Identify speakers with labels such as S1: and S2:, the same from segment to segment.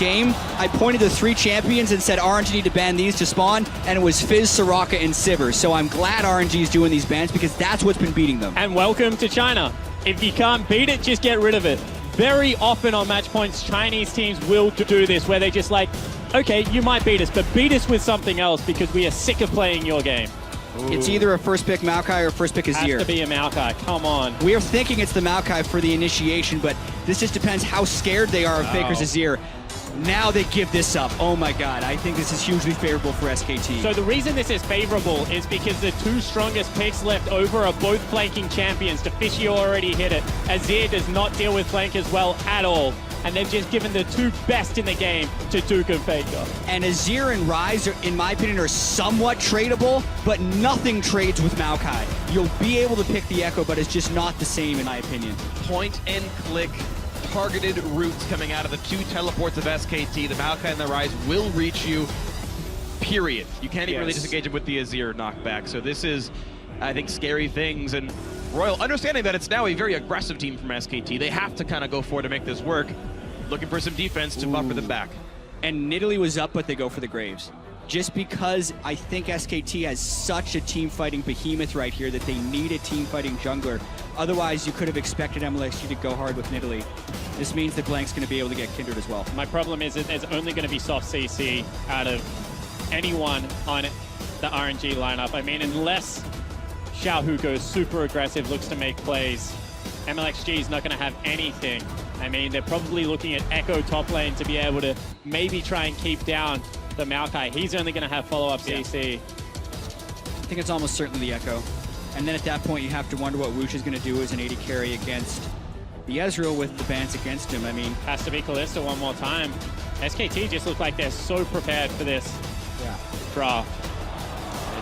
S1: game, I pointed to 3 champions and said RNG need to ban these to spawn, and it was Fizz, Soraka, and Sivir. So I'm glad RNG is doing these bans because that's what's been beating them.
S2: And welcome to China. If you can't beat it, just get rid of it. Very often on match points, Chinese teams will do this, where they're just like, okay, you might beat us, but beat us with something else because we are sick of playing your game.
S1: Ooh. It's either a first pick Maokai or first pick Azir.
S2: Has to be a Maokai, come on.
S1: We are thinking it's the Maokai for the initiation, but this just depends how scared they are of Faker's Azir. Now they give this up. Oh my god, I think this is hugely favorable for SKT.
S2: So the reason this is favorable is because the 2 strongest picks left over are both flanking champions. Deficio already hit it. Azir does not deal with flank as well at all. And they've just given the 2 best in the game to Duke and Faker.
S1: And Azir and Ryze, in my opinion, are somewhat tradable, but nothing trades with Maokai. You'll be able to pick the Echo, but it's just not the same, in my opinion.
S3: Point and click targeted routes coming out of the 2 teleports of SKT. The Maokai and the Ryze will reach you, period. You can't even really disengage it with the Azir knockback. So this is, I think, scary things. And Royal, understanding that it's now a very aggressive team from SKT, they have to kind of go for it to make this work. Looking for some defense to buffer them back.
S1: And Nidalee was up, but they go for the Graves. Just because I think SKT has such a team-fighting behemoth right here that they need a team-fighting jungler. Otherwise, you could have expected MLXG to go hard with Nidalee. This means that Blank's going to be able to get Kindred as well.
S2: My problem is that there's only going to be soft CC out of anyone on the RNG lineup. I mean, unless Xiaohu goes super aggressive, looks to make plays, MLXG is not going to have anything. I mean, they're probably looking at Echo top lane to be able to maybe try and keep down the Maokai. He's only going to have follow-up CC.
S1: I think it's almost certainly the Echo. And then at that point, you have to wonder what Woosh is going to do as an AD carry against the Ezreal with the bans against him. I mean,
S2: has to be Kalista one more time. SKT just look like they're so prepared for this draft.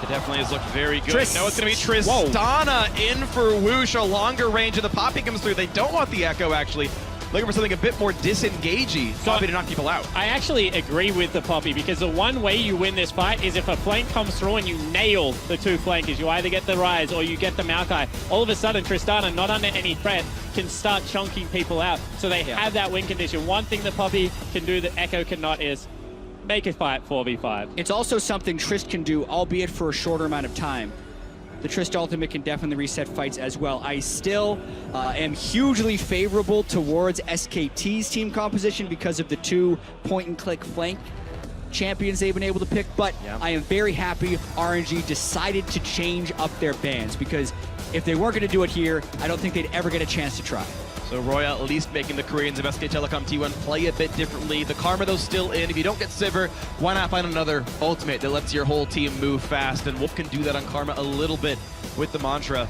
S3: It definitely has looked very good.
S1: Triss.
S3: No, it's going to be Tristana in for Woosh. A longer range of the Poppy comes through. They don't want the Echo, actually. Looking for something a bit more disengagey. Poppy to knock people out.
S2: I actually agree with the Poppy because the one way you win this fight is if a flank comes through and you nail the 2 flankers. You either get the Ryze or you get the Maokai. All of a sudden, Tristana, not under any threat, can start chunking people out. So they have that win condition. One thing the Poppy can do that Echo cannot is make a fight 4v5.
S1: It's also something Trist can do, albeit for a shorter amount of time. The Trist ultimate can definitely reset fights as well. I still am hugely favorable towards SKT's team composition because of the 2 point-and-click flank champions they've been able to pick, but I am very happy RNG decided to change up their bans because if they weren't going to do it here, I don't think they'd ever get a chance to try.
S3: So Royal at least making the Koreans of SK Telecom T1 play a bit differently. The Karma, though, still in. If you don't get Sivir, why not find another ultimate that lets your whole team move fast? And Wolf can do that on Karma a little bit with the mantra.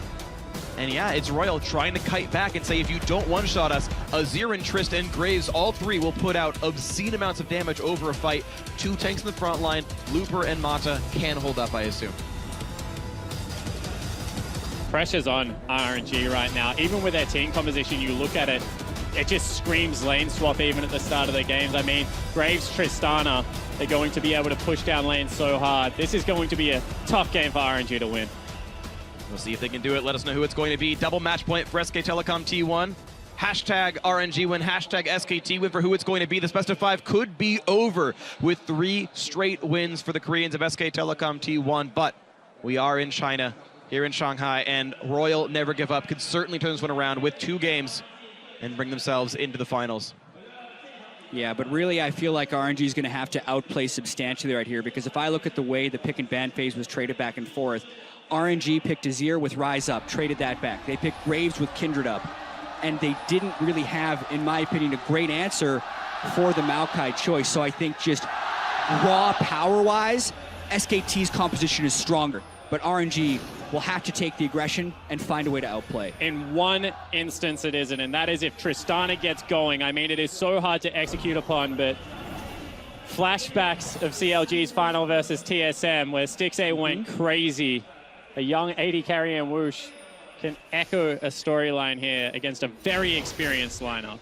S3: And yeah, it's Royal trying to kite back and say, if you don't one-shot us, Azir and Trist and Graves, all 3 will put out obscene amounts of damage over a fight. 2 tanks in the front line. Looper and Mata can hold up, I assume.
S2: Pressure's on RNG right now. Even with their team composition, you look at it, it just screams lane swap even at the start of the games. I mean, Graves, Tristana, they're going to be able to push down lane so hard. This is going to be a tough game for RNG to win.
S3: We'll see if they can do it. Let us know who it's going to be. Double match point for SK Telecom T1. Hashtag RNG win, hashtag SKT win for who it's going to be. This best of 5 could be over with 3 straight wins for the Koreans of SK Telecom T1, but we are in China, here in Shanghai, and Royal never give up. Could certainly turn this one around with 2 games and bring themselves into the finals.
S1: Yeah, but really I feel like RNG is going to have to outplay substantially right here because if I look at the way the pick and ban phase was traded back and forth, RNG picked Azir with Ryze up, traded that back. They picked Graves with Kindred up, and they didn't really have, in my opinion, a great answer for the Maokai choice. So I think just raw power-wise, SKT's composition is stronger, but RNG will have to take the aggression and find a way to outplay.
S2: In one instance it isn't, and that is if Tristana gets going. I mean, it is so hard to execute upon, but flashbacks of CLG's final versus TSM, where Stixxay went crazy. A young AD carry and Woosh can echo a storyline here against a very experienced lineup.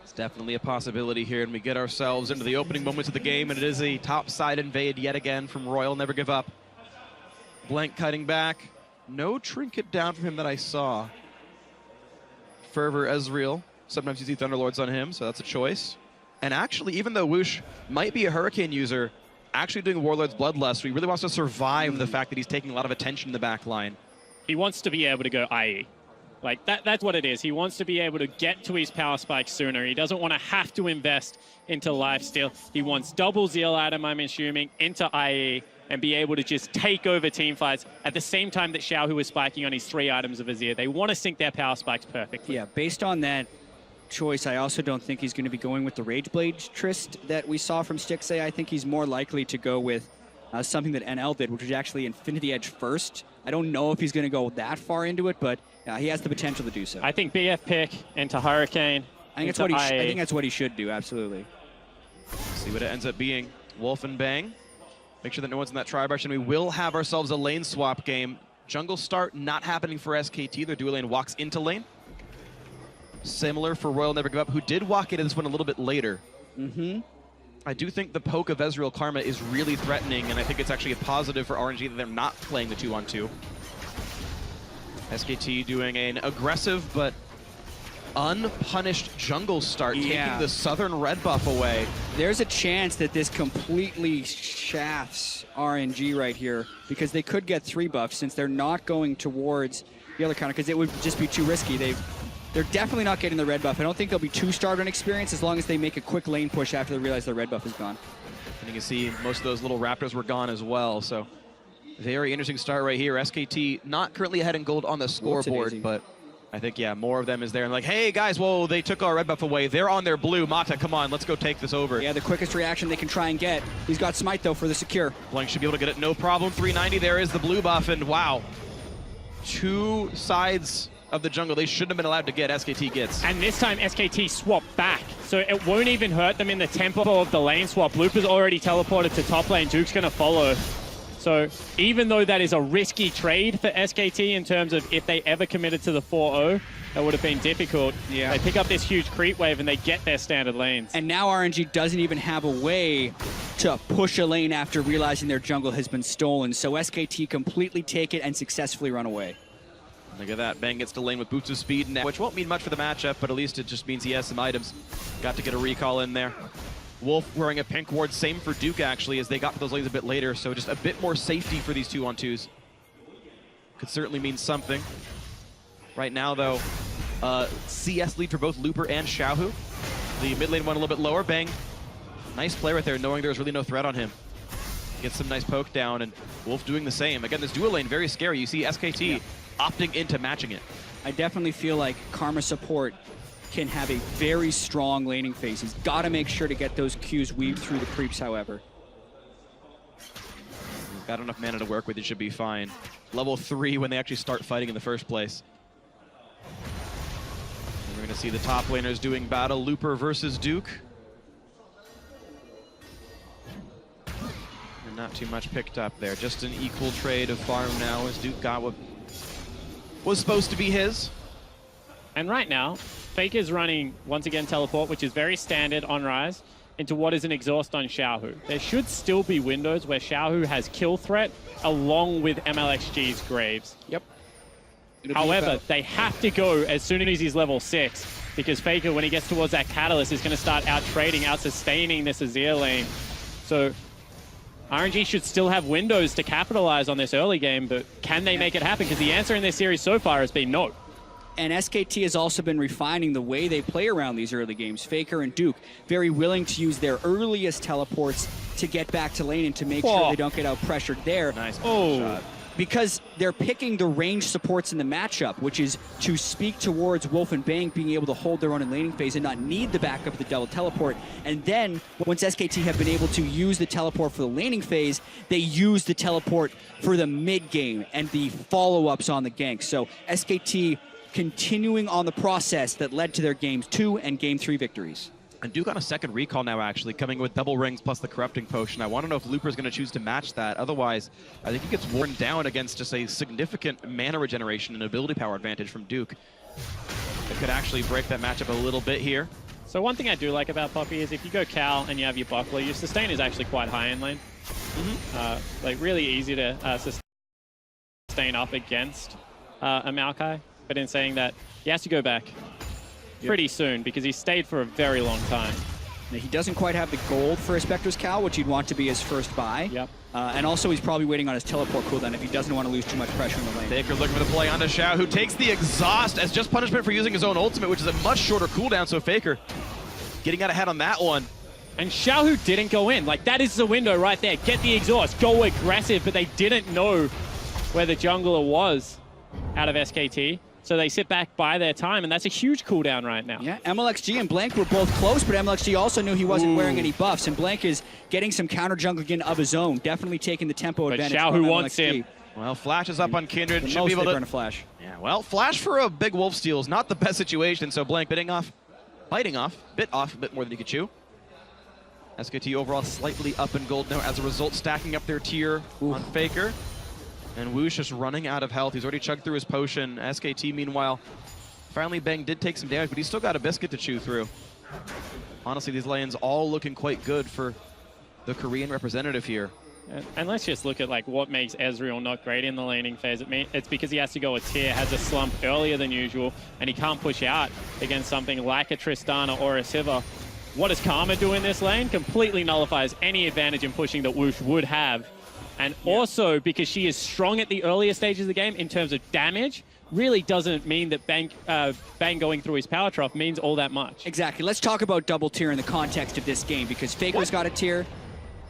S3: It's definitely a possibility here, and we get ourselves into the opening moments of the game, and it is a top-side invade yet again from Royal. Never give up. Blank cutting back. No trinket down from him that I saw. Fervor Ezreal. Sometimes you see Thunderlords on him, so that's a choice. And actually, even though Whoosh might be a Hurricane user, actually doing Warlord's Bloodlust, he really wants to survive the fact that he's taking a lot of attention in the back line.
S2: He wants to be able to go IE. Like, that's what it is. He wants to be able to get to his power spike sooner. He doesn't want to have to invest into lifesteal. He wants double Zeal item, I'm assuming, into IE and be able to just take over team fights at the same time that Xiaohu is spiking on his 3 items of Azir. They want to sync their power spikes perfectly.
S1: Yeah, based on that choice, I also don't think he's going to be going with the Rageblade Trist that we saw from Stixxay. I think he's more likely to go with something that NL did, which was actually Infinity Edge first. I don't know if he's going to go that far into it, but he has the potential to do so.
S2: I think BF pick into Hurricane.
S1: I think that's what he should do, absolutely.
S3: See what it ends up being. Wolf and Bang. Make sure that no one's in that tri-brush, and we will have ourselves a lane swap game. Jungle start not happening for SKT. Their dual lane walks into lane. Similar for Royal Never Give Up, who did walk into this one a little bit later. I do think the poke of Ezreal Karma is really threatening, and I think it's actually a positive for RNG that they're not playing the 2-on-2. SKT doing an aggressive but unpunished jungle start, taking the southern red buff away.
S1: There's a chance that this completely shafts RNG right here, because they could get 3 buffs since they're not going towards the other counter, because it would just be too risky. They're definitely not getting the red buff. I don't think they'll be too starved on experience as long as they make a quick lane push after they realize the red buff is gone.
S3: And you can see most of those little Raptors were gone as well, so very interesting start right here. SKT not currently ahead in gold on the scoreboard, but I think, yeah, more of them is there. And like, hey, guys, whoa, they took our red buff away. They're on their blue. Mata, come on, let's go take this over.
S1: Yeah, the quickest reaction they can try and get. He's got Smite, though, for the secure.
S3: Blank should be able to get it, no problem. 390, there is the blue buff, and wow. 2 sides of the jungle they shouldn't have been allowed to get, SKT gets.
S2: And this time, SKT swapped back. So it won't even hurt them in the tempo of the lane swap. Looper's already teleported to top lane. Duke's going to follow. So even though that is a risky trade for SKT in terms of if they ever committed to the 4-0, that would have been difficult.
S1: Yeah.
S2: They pick up this huge creep wave and they get their standard lanes.
S1: And now RNG doesn't even have a way to push a lane after realizing their jungle has been stolen. So SKT completely take it and successfully run away.
S3: Look at that. Bang gets to lane with Boots of Speed now, which won't mean much for the matchup, but at least it just means he has some items. Got to get a recall in there. Wolf wearing a pink ward, same for Duke actually, as they got to those lanes a bit later, so just a bit more safety for these 2-on-2s. Could certainly mean something. Right now though, CS lead for both Looper and Xiaohu. The mid lane one a little bit lower. Bang, nice play right there, knowing there's really no threat on him. Gets some nice poke down, and Wolf doing the same. Again, this dual lane, very scary. You see SKT opting into matching it.
S1: I definitely feel like Karma support can have a very strong laning phase. He's got to make sure to get those Qs weaved through the creeps, however.
S3: We've got enough mana to work with, it should be fine. Level 3 when they actually start fighting in the first place. And we're going to see the top laners doing battle. Looper versus Duke. And not too much picked up there. Just an equal trade of farm now as Duke got what was supposed to be his.
S2: And right now, Fake is running, once again, teleport, which is very standard on Rise, into what is an exhaust on Xiaohu. There should still be windows where Xiaohu has kill threat along with MLXG's Graves.
S1: Yep.
S2: However, they have to go as soon as he's level 6, because Faker, when he gets towards that Catalyst, is going to start out-trading, out-sustaining this Azir lane. So RNG should still have windows to capitalize on this early game, but can they make it happen? Because the answer in this series so far has been no.
S1: And SKT has also been refining the way they play around these early games. Faker and Duke, very willing to use their earliest teleports to get back to lane and to make sure they don't get out-pressured there.
S3: Nice shot.
S1: Because they're picking the range supports in the matchup, which is to speak towards Wolf and Bang being able to hold their own in laning phase and not need the backup of the double teleport. And then, once SKT have been able to use the teleport for the laning phase, they use the teleport for the mid-game and the follow-ups on the gank. So SKT continuing on the process that led to their Game 2 and Game 3 victories.
S3: And Duke on a second recall now, actually, coming with double rings plus the corrupting potion. I want to know if Looper's going to choose to match that. Otherwise, I think he gets worn down against just a significant mana regeneration and ability power advantage from Duke. It could actually break that matchup a little bit here.
S2: So one thing I do like about Poppy is if you go Cal and you have your buckler, your sustain is actually quite high in lane. Like really easy to sustain up against a Maokai. But in saying that, he has to go back pretty soon because he stayed for a very long time.
S1: Now, he doesn't quite have the gold for a Spectre's Cowl, which he'd want to be his first buy.
S2: Yep.
S1: And also, he's probably waiting on his teleport cooldown if he doesn't want to lose too much pressure in the lane.
S3: Faker looking for the play onto Xiao, who takes the exhaust as just punishment for using his own ultimate, which is a much shorter cooldown, so Faker getting out ahead on that one.
S2: And Xiaohu didn't go in. Like, that is the window right there. Get the exhaust, go aggressive, but they didn't know where the jungler was out of SKT. So they sit back by their time, and that's a huge cooldown right now.
S1: Yeah, MLXG and Blank were both close, but MLXG also knew he wasn't wearing any buffs, and Blank is getting some counter jungling of his own, definitely taking the tempo advantage
S2: Xiao
S1: from
S2: who wants
S1: MLXG.
S2: him.
S3: Well, Flash is up on Kindred.
S1: The
S3: Should
S1: most
S3: be able
S1: they
S3: to
S1: burn a Flash.
S3: Yeah, well, Flash for a big wolf steal is not the best situation, so Blank biting off a bit more than he could chew. SKT overall slightly up in gold now as a result, stacking up their tier on Faker. And Woosh just running out of health. He's already chugged through his potion. SKT, meanwhile, finally Bang did take some damage, but he's still got a biscuit to chew through. Honestly, these lanes all looking quite good for the Korean representative here.
S2: And let's just look at like what makes Ezreal not great in the laning phase. It's because he has to go a tier, has a slump earlier than usual, and he can't push out against something like a Tristana or a Sivir. What does Karma do in this lane? Completely nullifies any advantage in pushing that Woosh would have. And also, because she is strong at the earlier stages of the game in terms of damage, really doesn't mean that Bang going through his power trough means all that much.
S1: Exactly. Let's talk about double tier in the context of this game, because Faker's got a tier,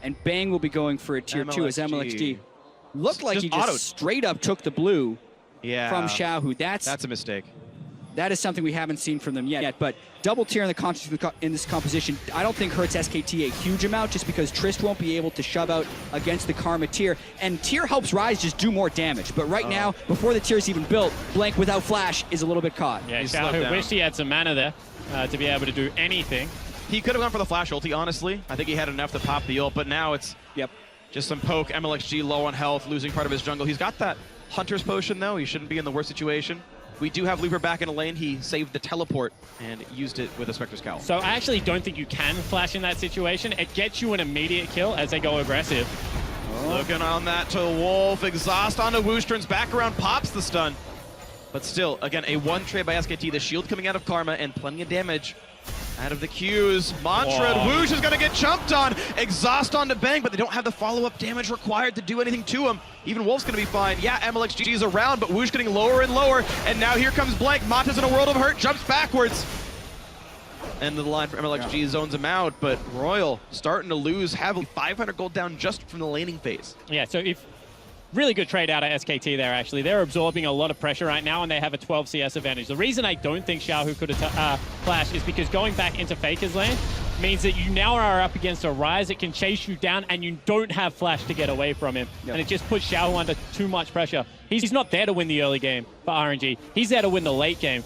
S1: and Bang will be going for a tier 2 as MLXD. Looked like he just straight up took the blue from Xiaohu.
S3: That's a mistake.
S1: That is something we haven't seen from them yet. But double tier in the context in this composition, I don't think hurts SKT a huge amount, just because Trist won't be able to shove out against the Karma tier. And tier helps Ryze just do more damage. But right now, before the tier's even built, Blank without Flash is a little bit caught.
S2: Yeah, Xiaohu wished he had some mana there to be able to do anything.
S3: He could have gone for the Flash ulti, honestly. I think he had enough to pop the ult, but now it's just some poke. MLXG low on health, losing part of his jungle. He's got that Hunter's Potion, though. He shouldn't be in the worst situation. We do have Looper back in the lane. He saved the teleport and used it with a Spectre's Cowl.
S2: So I actually don't think you can flash in that situation. It gets you an immediate kill as they go aggressive.
S3: Looking on that to Wolf. Exhaust onto Woosh, turns back around, pops the stun. But still, again, a one trade by SKT. The shield coming out of Karma and plenty of damage out of the Qs. Mantra, Woosh is going to get chumped on. Exhaust onto Bang, but they don't have the follow-up damage required to do anything to him. Even Wolf's going to be fine. Yeah, MLXG is around, but Woosh getting lower and lower. And now here comes Blank. Mantra's in a world of hurt, jumps backwards. End of the line for MLXG, zones him out, but Royal starting to lose, having 500 gold down just from the laning phase.
S2: Yeah, so if really good trade out of SKT there, actually. They're absorbing a lot of pressure right now, and they have a 12 CS advantage. The reason I don't think Xiaohu could have flashed is because going back into Faker's lane means that you now are up against a Ryze that can chase you down, and you don't have Flash to get away from him. And it just puts Xiaohu under too much pressure. He's not there to win the early game for RNG. He's there to win the late game.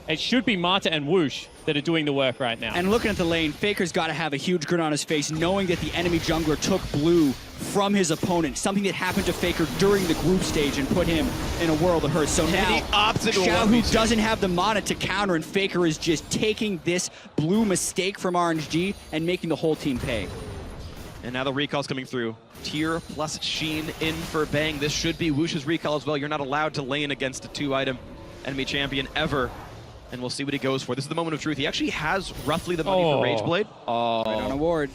S2: It should be Marta and Woosh that are doing the work right now.
S1: And looking at the lane, Faker's got to have a huge grin on his face, knowing that the enemy jungler took blue from his opponent, something that happened to Faker during the group stage and put him in a world of hurt. So now, Xiaohu doesn't have the mana to counter, and Faker is just taking this blue mistake from RNG and making the whole team pay.
S3: And now the recall's coming through. Tier plus Sheen in for Bang. This should be Woosh's recall as well. You're not allowed to lane against a 2-item enemy champion ever. And we'll see what he goes for. This is the moment of truth. He actually has roughly the money for Rage Blade.
S1: Right on a ward.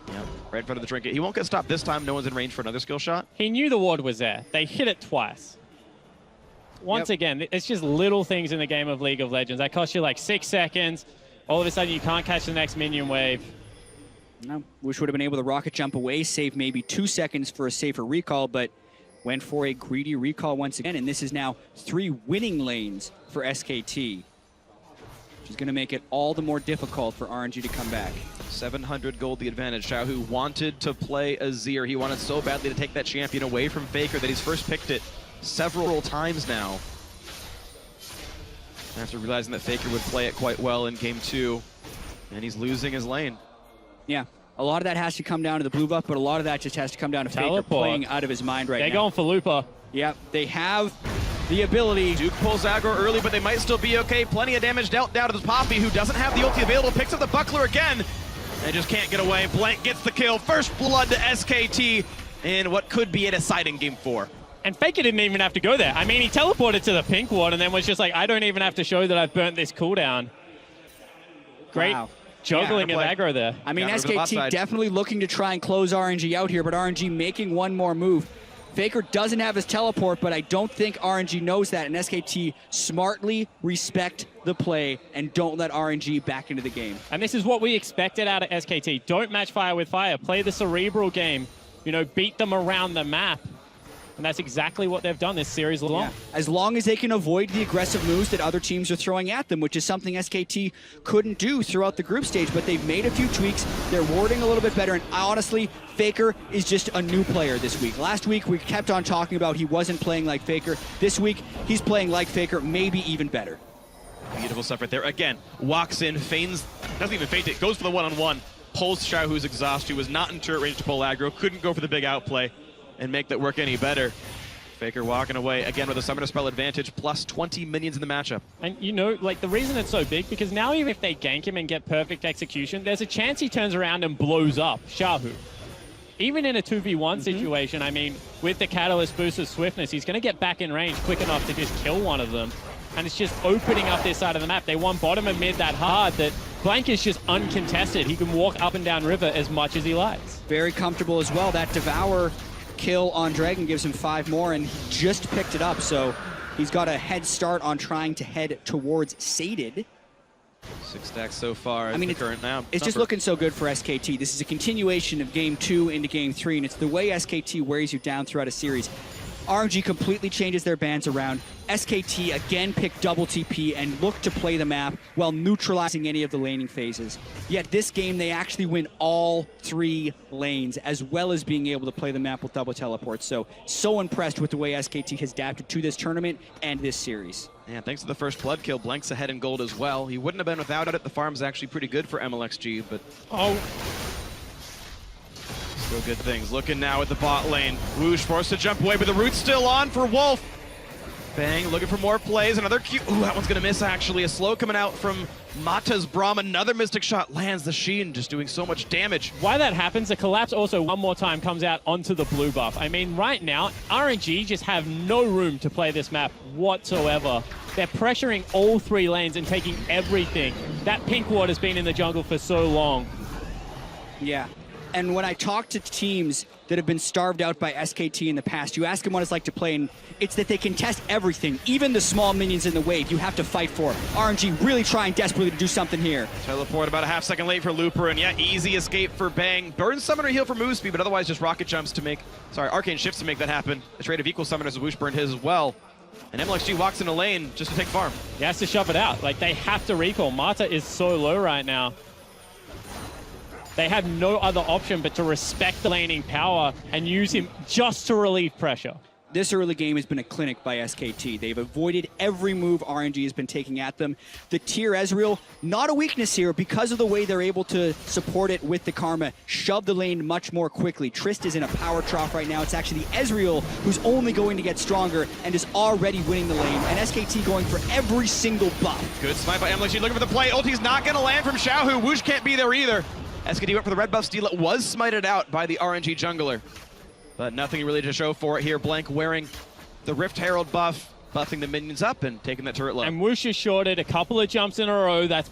S3: Yeah, right in front of the trinket. He won't get stopped this time. No one's in range for another skill shot.
S2: He knew the ward was there. They hit it twice. Once again, it's just little things in the game of League of Legends. That cost you like 6 seconds. All of a sudden, you can't catch the next minion wave.
S1: No, Woosh would have been able to rocket jump away, save maybe 2 seconds for a safer recall, but went for a greedy recall once again. And this is now 3 winning lanes for SKT. Which is going to make it all the more difficult for RNG to come back.
S3: 700 gold the advantage. Xiaohu wanted to play Azir. He wanted so badly to take that champion away from Faker that he's first picked it several times now. After realizing that Faker would play it quite well in game 2. And he's losing his lane.
S1: Yeah, a lot of that has to come down to the blue buff, but a lot of that just has to come down to Faker playing out of his mind right now.
S2: They're going for Lupa.
S1: Yeah, they have the ability.
S3: Duke pulls aggro early, but they might still be okay. Plenty of damage dealt down to the Poppy, who doesn't have the ulti available. Picks up the buckler again. They just can't get away. Blank gets the kill. First blood to SKT in what could be a deciding game 4.
S2: And Faker didn't even have to go there. I mean, he teleported to the pink ward and then was just like, I don't even have to show that I've burnt this cooldown. Great.
S1: Wow.
S2: juggling of aggro there.
S1: I mean,
S3: Got over the bot
S1: SKT
S3: side.
S1: definitely looking to try and close RNG out here, but RNG making one more move. Faker doesn't have his teleport, but I don't think RNG knows that, and SKT smartly respect the play and don't let RNG back into the game.
S2: And this is what we expected out of SKT. Don't match fire with fire. Play the cerebral game. You know, beat them around the map. And that's exactly what they've done this series long.
S1: Yeah. As long as they can avoid the aggressive moves that other teams are throwing at them, which is something SKT couldn't do throughout the group stage, but they've made a few tweaks. They're warding a little bit better, and honestly, Faker is just a new player this week. Last week, we kept on talking about he wasn't playing like Faker. This week, he's playing like Faker, maybe even better.
S3: Beautiful stuff right there. Again, walks in, feigns, doesn't even feint it, goes for the one-on-one, pulls Xiaohu's exhaust, who was not in turret range to pull aggro, couldn't go for the big outplay and make that work any better. Faker walking away, again with a Summoner Spell advantage, plus 20 minions in the matchup.
S2: And you know, like the reason it's so big, because now even if they gank him and get perfect execution, there's a chance he turns around and blows up Xiaohu. Even in a 2v1 situation, I mean, with the Catalyst boost of swiftness, he's going to get back in range quick enough to just kill one of them. And it's just opening up this side of the map. They won bottom and mid that hard that Blank is just uncontested. He can walk up and down river as much as he likes.
S1: Very comfortable as well. That Devour kill on Dragon gives him 5 more, and he just picked it up, so he's got a head start on trying to head towards Sated.
S3: 6 stacks so far. I mean,
S1: it's just looking so good for SKT. This is a continuation of Game 2 into Game 3, and it's the way SKT wears you down throughout a series. RNG completely changes their bans around. SKT again pick double TP and look to play the map while neutralizing any of the laning phases. Yet this game, they actually win all 3 lanes, as well as being able to play the map with double teleports. So impressed with the way SKT has adapted to this tournament and this series.
S3: Yeah, thanks to the first blood kill, Blank's ahead in gold as well. He wouldn't have been without it. The farm's actually pretty good for MLXG, but... Still good things. Looking now at the bot lane. Woosh forced to jump away, but the root's still on for Wolf. Bang, looking for more plays. Another Q. Ooh, that one's going to miss, actually. A slow coming out from Mata's Braum. Another Mystic Shot lands the Sheen, just doing so much damage.
S2: Why that happens, the collapse also one more time comes out onto the blue buff. I mean, right now, RNG just have no room to play this map whatsoever. They're pressuring all 3 lanes and taking everything. That pink ward has been in the jungle for so long.
S1: Yeah. And when I talk to teams that have been starved out by SKT in the past, you ask them what it's like to play, and it's that they contest everything, even the small minions in the wave you have to fight for. RNG really trying desperately to do something here.
S3: Teleport about a half second late for Looper, and yeah, easy escape for Bang. Burn Summoner heal for move speed, but otherwise just rocket jumps to make, Arcane shifts to make that happen. A trade of equal summoners, Woosh burned his as well. And MLXG walks in a lane just to take farm.
S2: He has to shove it out. Like, they have to recall. Mata is so low right now. They have no other option but to respect the laning power and use him just to relieve pressure.
S1: This early game has been a clinic by SKT. They've avoided every move RNG has been taking at them. The tier Ezreal, not a weakness here because of the way they're able to support it with the Karma, shove the lane much more quickly. Trist is in a power trough right now. It's actually Ezreal who's only going to get stronger and is already winning the lane. And SKT going for every single buff.
S3: Good smite by MLXG, looking for the play. Ulti's not going to land from Xiaohu. Woosh can't be there either. SKT went for the red buff steal. It was smited out by the RNG jungler. But nothing really to show for it here. Blank wearing the Rift Herald buff, buffing the minions up and taking that turret low.
S2: And Woosh is shorted a couple of jumps in a row. That's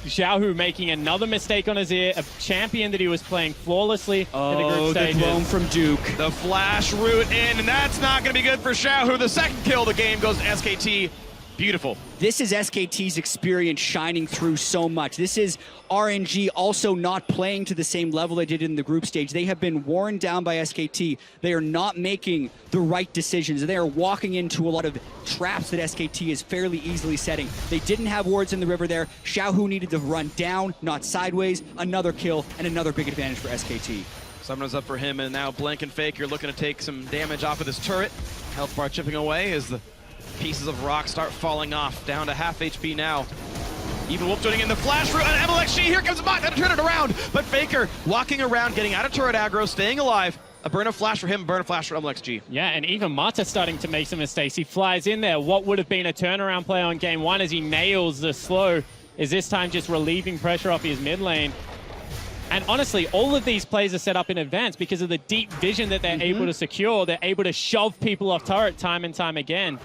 S2: Xiaohu making another mistake on his ear. A champion that he was playing flawlessly in the group stages.
S1: The clone from Duke.
S3: The flash root in, and that's not going to be good for Xiaohu. The second kill of the game goes to SKT. Beautiful.
S1: This is SKT's experience shining through so much. This is RNG also not playing to the same level they did in the group stage. They have been worn down by SKT. They are not making the right decisions. They are walking into a lot of traps that SKT is fairly easily setting. They didn't have wards in the river there. Xiaohu needed to run down, not sideways. Another kill and another big advantage for SKT.
S3: Summoner's up for him, and now Blank and Fake, you're looking to take some damage off of this turret. Health bar chipping away as the pieces of rock start falling off, down to half HP now. Even Wolf joining in the flash route on MLXG. Here comes Mott, to turn it around. But Faker walking around, getting out of turret aggro, staying alive. A burn of flash for him, burn of flash for MLXG.
S2: Yeah, and even Mata starting to make some mistakes. He flies in there. What would have been a turnaround play on game 1 as he nails the slow is this time just relieving pressure off his mid lane. And honestly, all of these plays are set up in advance because of the deep vision that they're able to secure. They're able to shove people off turret time and time again.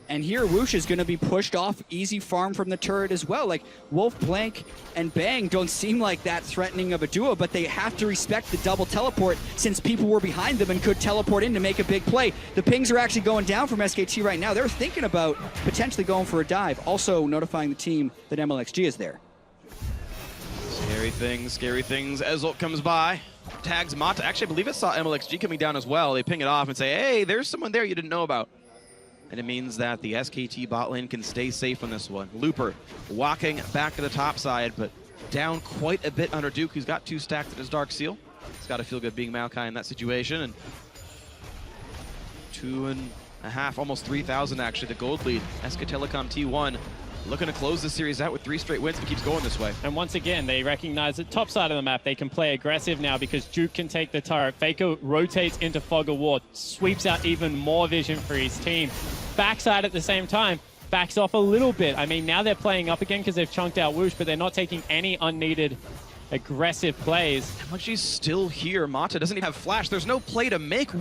S1: And here, Whoosh is going to be pushed off easy farm from the turret as well. Like, Wolf, Blank, and Bang don't seem like that threatening of a duo, but they have to respect the double teleport since people were behind them and could teleport in to make a big play. The pings are actually going down from SKT right now. They're thinking about potentially going for a dive, also notifying the team that MLXG is there.
S3: Scary things as Ult comes by. Tags Mata. Actually, I believe it saw MLXG coming down as well. They ping it off and say, hey, there's someone there you didn't know about. And it means that the SKT bot lane can stay safe on this one. Looper walking back to the top side, but down quite a bit under Duke, who's got 2 stacks at his Dark Seal. It's got to feel good being Maokai in that situation. And 2.5, almost 3,000 actually, the gold lead. SKT T1 looking to close this series out with 3 straight wins if it keeps going this way.
S2: And once again, they recognize that top side of the map, they can play aggressive now because Duke can take the turret. Faker rotates into Fog of War, sweeps out even more vision for his team. Backside at the same time, backs off a little bit. I mean, now they're playing up again because they've chunked out Whoosh, but they're not taking any unneeded aggressive plays.
S3: MLXG's still here. Mata doesn't even have flash. There's no play to make.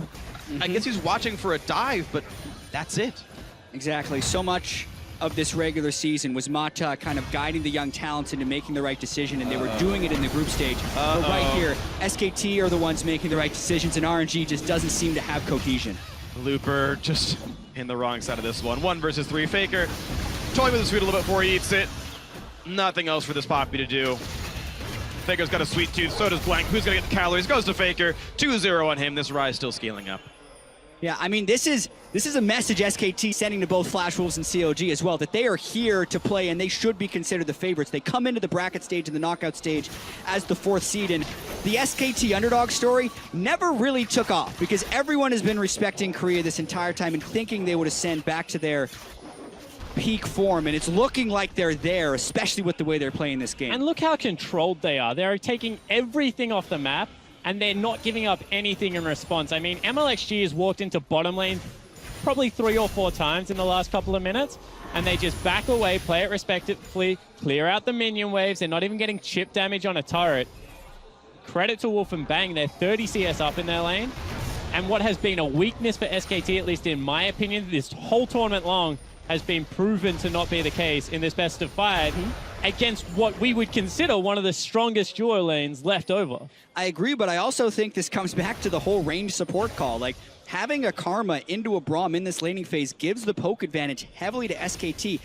S3: I guess he's watching for a dive, but that's it.
S1: Exactly. So much of this regular season was Mata kind of guiding the young talents into making the right decision, and they were doing it in the group stage. But right here, SKT are the ones making the right decisions, and RNG just doesn't seem to have cohesion.
S3: Looper just in the wrong side of this one. 1 versus 3. Faker toying with the sweet a little bit before he eats it. Nothing else for this Poppy to do. Faker's got a sweet tooth, so does Blank. Who's gonna get the calories? Goes to Faker. 2-0 on him. This Rise still scaling up.
S1: Yeah, I mean, this is a message SKT sending to both Flash Wolves and COG as well, that they are here to play and they should be considered the favorites. They come into the bracket stage and the knockout stage as the 4th seed, and the SKT underdog story never really took off because everyone has been respecting Korea this entire time and thinking they would ascend back to their peak form, and it's looking like they're there, especially with the way they're playing this game.
S2: And look how controlled they are. They're taking everything off the map, and they're not giving up anything in response. I mean, MLXG has walked into bottom lane probably 3 or 4 times in the last couple of minutes, and they just back away, play it respectively, clear out the minion waves. They're not even getting chip damage on a turret. Credit to Wolf and Bang, they're 30 CS up in their lane. And what has been a weakness for SKT, at least in my opinion, this whole tournament long, has been proven to not be the case in this best of 5 against what we would consider one of the strongest duo lanes left over.
S1: I agree, but I also think this comes back to the whole range support call. Like, having a Karma into a Braum in this laning phase gives the poke advantage heavily to SKT.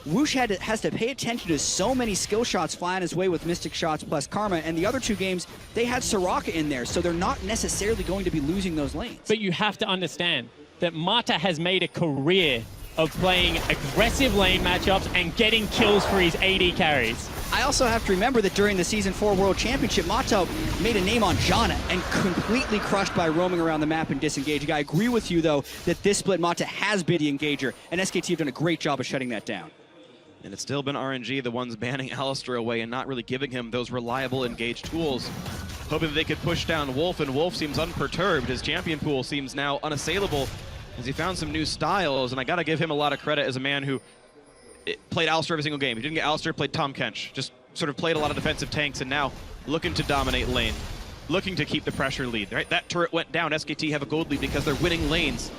S1: Whoosh has to pay attention to so many skill shots flying his way with Mystic Shots plus Karma, and the other 2 games, they had Soraka in there, so they're not necessarily going to be losing those lanes.
S2: But you have to understand that Mata has made a career of playing aggressive lane matchups and getting kills for his AD carries.
S1: I also have to remember that during the Season 4 World Championship, Mata made a name on Janna and completely crushed by roaming around the map and disengaging. I agree with you, though, that this split Mata has been the engager, and SKT have done a great job of shutting that down.
S3: And it's still been RNG, the ones banning Alistar away and not really giving him those reliable engage tools. Hoping that they could push down Wolf, and Wolf seems unperturbed. His champion pool seems now unassailable as he found some new styles, and I gotta give him a lot of credit as a man who played Alistar every single game. He didn't get Alistar, played Tahm Kench. Just sort of played a lot of defensive tanks, and now looking to dominate lane. Looking to keep the pressure lead, right? That turret went down. SKT have a gold lead because they're winning lanes.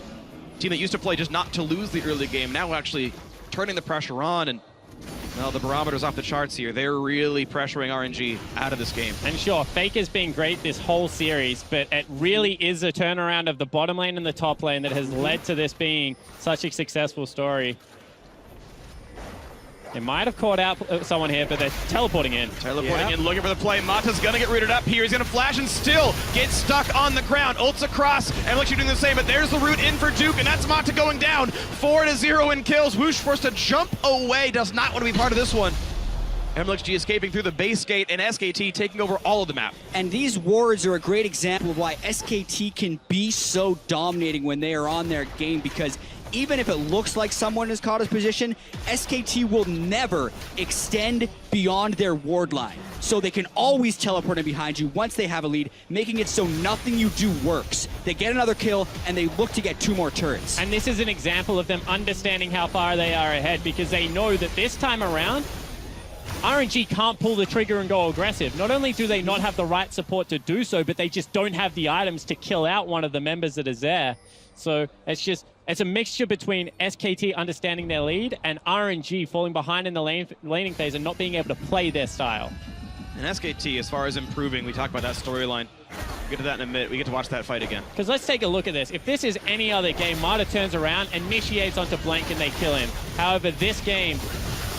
S3: Team that used to play just not to lose the early game, now actually turning the pressure on, and well, the barometer's off the charts here. They're really pressuring RNG out of this game.
S2: And sure, Faker's been great this whole series, but it really is a turnaround of the bottom lane and the top lane that has led to this being such a successful story. They might have caught out someone here, but they're teleporting in.
S3: Teleporting in, looking for the play. Mata's gonna get rooted up here. He's gonna flash and still get stuck on the ground. Ults across, and MLXG doing the same, but there's the root in for Duke, and that's Mata going down. 4-0 in kills. Whoosh forced to jump away, does not want to be part of this one. MLXG escaping through the base gate, and SKT taking over all of the map.
S1: And these wards are a great example of why SKT can be so dominating when they are on their game, because even if it looks like someone has caught his position, SKT will never extend beyond their ward line. So they can always teleport in behind you once they have a lead, making it so nothing you do works. They get another kill, and they look to get 2 more turrets.
S2: And this is an example of them understanding how far they are ahead, because they know that this time around, RNG can't pull the trigger and go aggressive. Not only do they not have the right support to do so, but they just don't have the items to kill out one of the members that is there. So it's just it's a mixture between SKT understanding their lead and RNG falling behind in the laning phase and not being able to play their style.
S3: And SKT, as far as improving, we talked about that storyline. We'll get to that in a minute. We get to watch that fight again.
S2: Because let's take a look at this. If this is any other game, Marta turns around, initiates onto Blank, and they kill him. However, this game,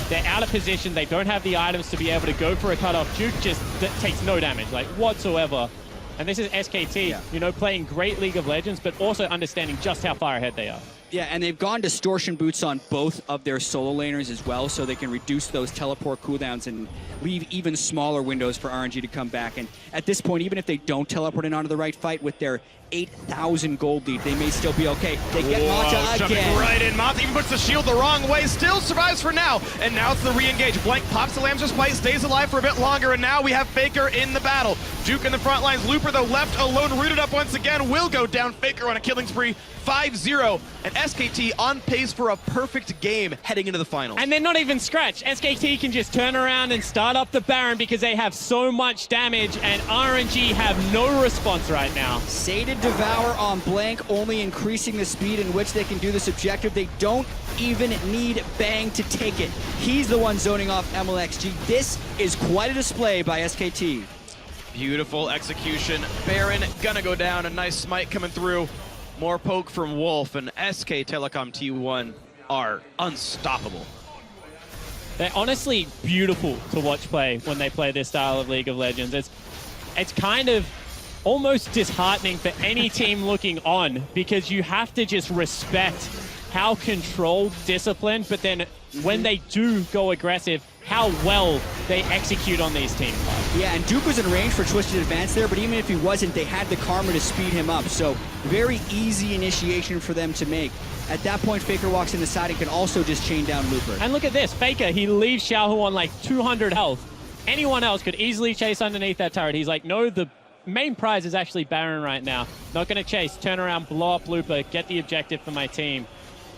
S2: they're out of position. They don't have the items to be able to go for a cutoff. Duke just takes no damage, like whatsoever. And this is SKT, you know, playing great League of Legends, but also understanding just how far ahead they are.
S1: Yeah, and they've gone distortion boots on both of their solo laners as well, so they can reduce those teleport cooldowns and leave even smaller windows for RNG to come back. And at this point, even if they don't teleport in onto the right fight with their 8,000 gold lead, they may still be okay. They get Mata
S3: jumping
S1: again.
S3: right in. Mata even puts the shield the wrong way, still survives for now. And now it's the re-engage. Blank pops the Lamb's Spite, stays alive for a bit longer, and now we have Faker in the battle. Duke in the front lines. Looper, though, left alone, rooted up once again, will go down. Faker on a killing spree, 5-0. And SKT on pace for a perfect game heading into the finals.
S2: And they're not even scratched. SKT can just turn around and start up the Baron because they have so much damage, and RNG have no response right now.
S1: Sated Devour on Blank, only increasing the speed in which they can do this objective. They don't even need Bang to take it. He's the one zoning off MLXG. This is quite a display by SKT.
S3: Beautiful execution. Baron gonna go down. A nice smite coming through. More poke from Wolf, and SK Telecom T1 are unstoppable.
S2: They're honestly beautiful to watch play when they play this style of League of Legends. It's kind of almost disheartening for any team looking on, because you have to just respect how controlled, disciplined, but then when they do go aggressive, how well they execute on these teams.
S1: Yeah, and Duke was in range for Twisted Advance there, but even if he wasn't, they had the Karma to speed him up. So very easy initiation for them to make. At that point, Faker walks in the side and can also just chain down Looper.
S2: And look at this, Faker, he leaves Xiaohu on like 200 health. Anyone else could easily chase underneath that turret. He's like, no, the main prize is actually Baron right now. Not gonna chase, turn around, blow up Looper, get the objective for my team.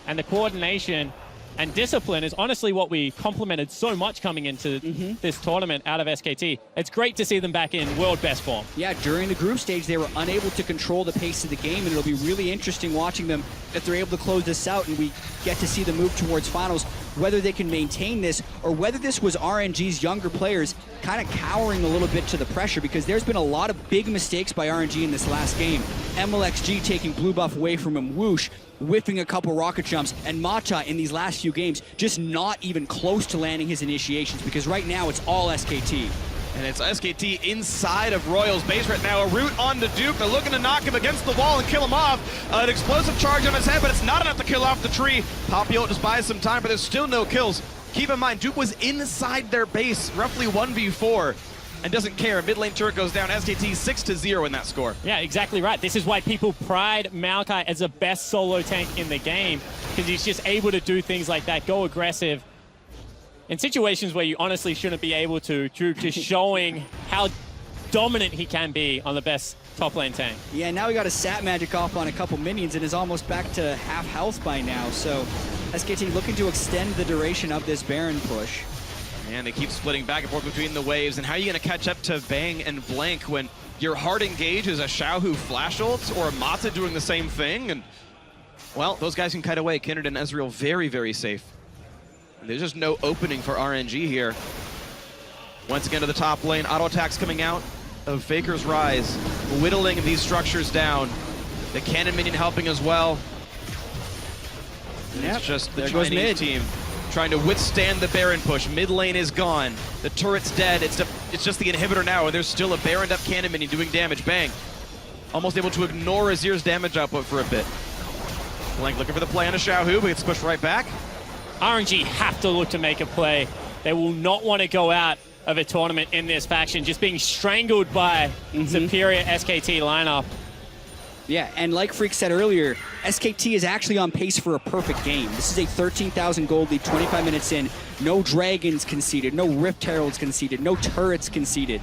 S2: And the coordination and discipline is honestly what we complimented so much coming into this tournament out of SKT. It's great to see them back in world best form.
S1: Yeah, during the group stage, they were unable to control the pace of the game, and it'll be really interesting watching them if they're able to close this out and we get to see them move towards finals, whether they can maintain this or whether this was RNG's younger players kind of cowering a little bit to the pressure, because there's been a lot of big mistakes by RNG in this last game. MLXG taking blue buff away from him, Whoosh whiffing a couple rocket jumps, and Mata in these last few games just not even close to landing his initiations, because right now it's all SKT.
S3: And it's SKT inside of Royal's base right now. A root onto Duke. They're looking to knock him against the wall and kill him off. An explosive charge on his head, but it's not enough to kill off the tree. Papio just buys some time, but there's still no kills. Keep in mind, Duke was inside their base, roughly 1v4, and doesn't care. Mid lane turret goes down. SKT 6-0 in that score.
S2: Yeah, exactly right. This is why people pride Maokai as the best solo tank in the game, because he's just able to do things like that, go aggressive in situations where you honestly shouldn't be able to. Drew just showing how dominant he can be on the best top lane tank.
S1: Yeah, now he got a sap magic off on a couple minions and is almost back to half health by now. So SKT looking to extend the duration of this Baron push.
S3: And they keep splitting back and forth between the waves. And how are you going to catch up to Bang and Blank when your hard engage is a Xiaohu flash ult or a Mata doing the same thing? And, well, those guys can kite away. Kindred and Ezreal very, very safe. And there's just no opening for RNG here. Once again to the top lane. Auto attacks coming out of Faker's Rise, whittling these structures down. The cannon minion helping as well.
S1: Yep,
S3: it's just the
S1: there goes
S3: Chinese
S1: mid.
S3: team trying to withstand the Baron push. Mid lane is gone. The turret's dead. It's just the inhibitor now, and there's still a Baroned up cannon minion doing damage. Bang. Almost able to ignore Azir's damage output for a bit. Blank looking for the play on a Xiaohu, but gets pushed right back.
S2: RNG have to look to make a play. They will not want to go out of a tournament in this faction, just being strangled by superior SKT lineup.
S1: Yeah, and like Freak said earlier, SKT is actually on pace for a perfect game. This is a 13,000 gold lead, 25 minutes in. No dragons conceded, no Rift Heralds conceded, no turrets conceded.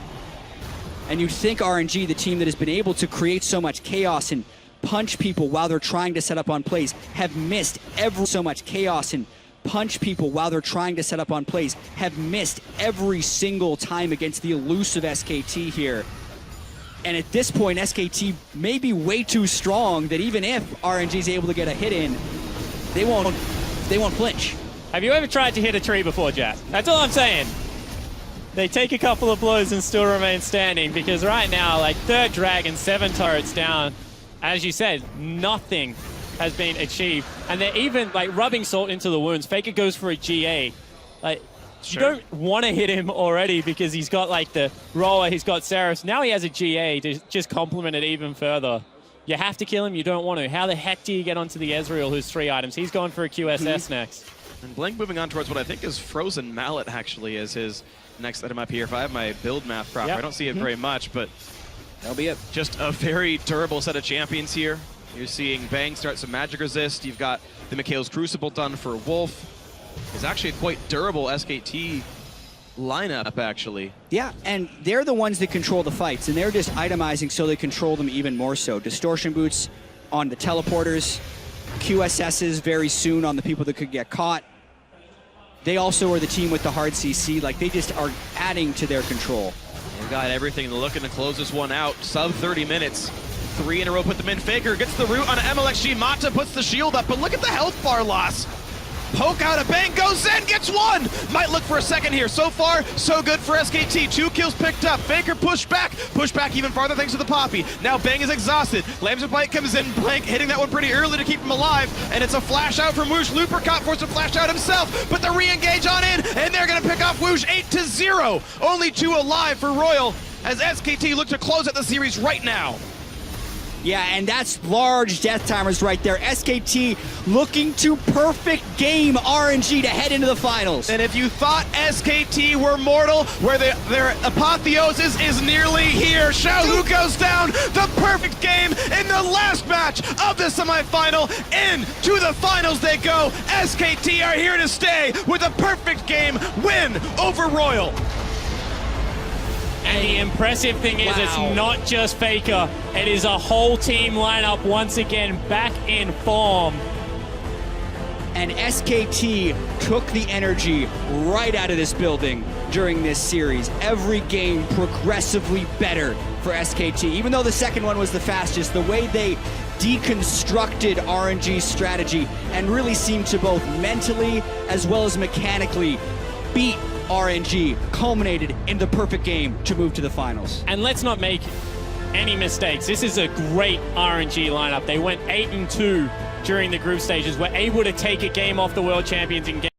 S1: And you'd think RNG, the team that has been able to create so much chaos and punch people while they're trying to set up on plays, have missed so much chaos and punch people while they're trying to set up on plays, have missed every single time against the elusive SKT here. And at this point, SKT may be way too strong that even if RNG is able to get a hit in, they won't flinch.
S2: Have you ever tried to hit a tree before, Jack? That's all I'm saying. They take a couple of blows and still remain standing, because right now, like, third dragon, 7 turrets down. As you said, nothing has been achieved. And they're even, like, rubbing salt into the wounds. Faker goes for a GA. Like,
S3: Sure.
S2: You don't want to hit him already because he's got, like, the roller, he's got Seraph. Now he has a GA to just complement it even further. You have to kill him, you don't want to. How the heck do you get onto the Ezreal, who's 3 items? He's going for a QSS next.
S3: And Blank moving on towards what I think is Frozen Mallet, actually, as his next item up here. If I have my build math proper,
S2: Yep.
S3: I don't see it very much, but
S1: That'll be it.
S3: just a very durable set of champions here. You're seeing Bang start some magic resist. You've got the Mikhail's Crucible done for Wolf. It's actually a quite durable SKT lineup, actually.
S1: Yeah, and they're the ones that control the fights, and they're just itemizing so they control them even more so. Distortion boots on the teleporters, QSSs very soon on the people that could get caught. They also are the team with the hard CC. Like, they just are adding to their control.
S3: They've got everything. They're looking to close this one out. Sub 30 minutes. 3 in a row put them in. Faker gets the root on an MLXG. Mata puts the shield up, but look at the health bar loss. Poke out a Bang, goes in, gets 1! Might look for a second here. So far, so good for SKT. 2 kills picked up. Faker pushed back even farther thanks to the Poppy. Now Bang is exhausted. Lamb's Bite comes in, Blank hitting that one pretty early to keep him alive, and it's a flash out from Woosh. Lupercott forced to flash out himself, but the re-engage on in, and they're gonna pick off Woosh 8-0. Only 2 alive for Royal, as SKT look to close out the series right now.
S1: Yeah, and that's large death timers right there. SKT looking to perfect game RNG to head into the finals.
S3: And if you thought SKT were mortal, where their apotheosis is nearly here, Xiaohu goes down, the perfect game in the last match of the semifinal. Into the finals they go. SKT are here to stay with a perfect game win over Royal.
S2: And the impressive thing is,
S1: Wow.
S2: It's not just Faker. It is a whole team lineup once again back in form.
S1: And SKT took the energy right out of this building during this series. Every game progressively better for SKT. Even though the second one was the fastest, the way they deconstructed RNG's strategy and really seemed to both mentally as well as mechanically beat RNG culminated in the perfect game to move to the finals.
S2: And let's not make any mistakes. This is a great RNG lineup. They went 8-2 during the group stages, were able to take a game off the world champions in game